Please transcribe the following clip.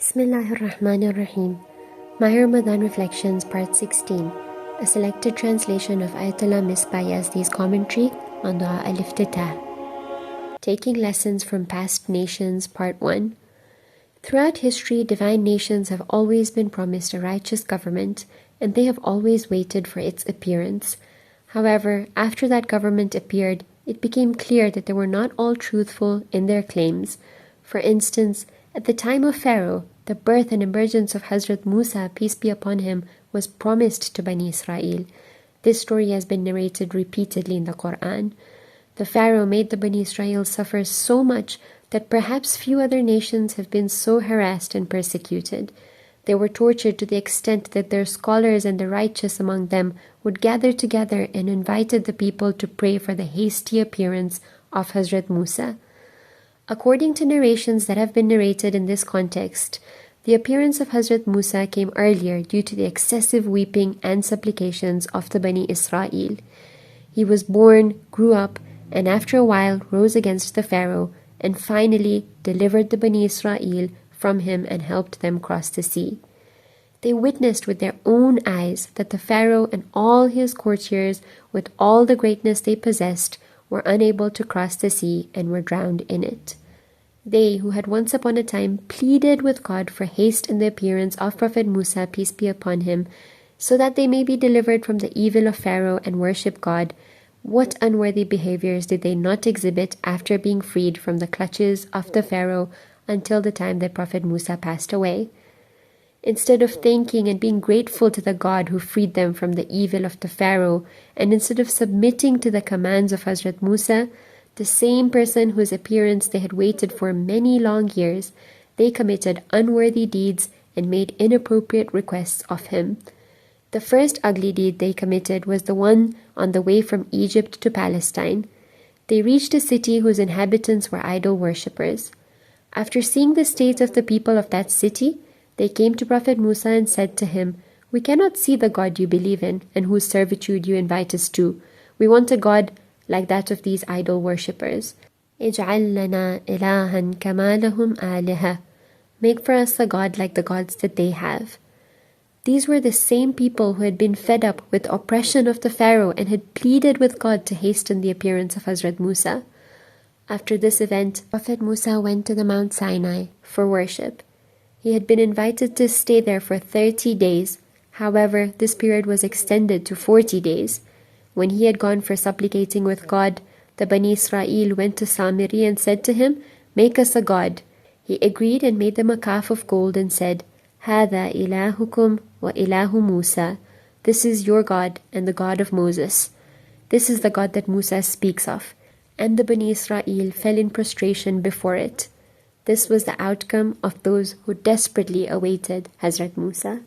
Bismillahir Rahmanir Rahim. Mahe Ramadh'an Reflections Part 16. A selected translation of Ayatollah Misbah Yazdi's commentary on the Iftitah. Taking Lessons from Past Nations Part 1. Throughout history, divine nations have always been promised a righteous government, and they have always waited for its appearance. However, after that government appeared, it became clear that they were not all truthful in their claims. For instance, at the time of Pharaoh, the birth and emergence of Hazrat Musa, peace be upon him, was promised to Bani Israel. This story has been narrated repeatedly in the Quran. The Pharaoh made the Bani Israel suffer so much that perhaps few other nations have been so harassed and persecuted. They were tortured to the extent that their scholars and the righteous among them would gather together and invited the people to pray for the hasty appearance of Hazrat Musa. According to narrations that have been narrated in this context, the appearance of Hazrat Musa came earlier due to the excessive weeping and supplications of the Bani Israel. He was born, grew up, and after a while rose against the Pharaoh, and finally delivered the Bani Israel from him and helped them cross the sea. They witnessed with their own eyes that the Pharaoh and all his courtiers, with all the greatness they possessed, were unable to cross the sea and were drowned in it. They, who had once upon a time pleaded with God for haste in the appearance of Prophet Musa, peace be upon him, so that they may be delivered from the evil of Pharaoh and worship God, what unworthy behaviors did they not exhibit after being freed from the clutches of the Pharaoh until the time that Prophet Musa passed away? Instead of thanking and being grateful to the God who freed them from the evil of the Pharaoh, and instead of submitting to the commands of Hazrat Musa, the same person whose appearance they had waited for many long years, they committed unworthy deeds and made inappropriate requests of him. The first ugly deed they committed was the one on the way from Egypt to Palestine. They reached a city whose inhabitants were idol worshippers. After seeing the state of the people of that city, they came to Prophet Musa and said to him, "We cannot see the God you believe in and whose servitude you invite us to. We want a God like that of these idol worshippers. اجعل لنا إلها كما لهم آلهة. Make for us a God like the gods that they have." These were the same people who had been fed up with oppression of the Pharaoh and had pleaded with God to hasten the appearance of Hazrat Musa. After this event, Prophet Musa went to the Mount Sinai for worship. He had been invited to stay there for 30 days. However, this period was extended to 40 days. When he had gone for supplicating with God, the Bani Israel went to Samiri and said to him, "Make us a god." He agreed and made them a calf of gold and said, "Hada ilahukum wa ilahu Musa." This is your God and the God of Moses. This is the God that Musa speaks of. And the Bani Israel fell in prostration before it. This was the outcome of those who desperately awaited Hazrat Musa.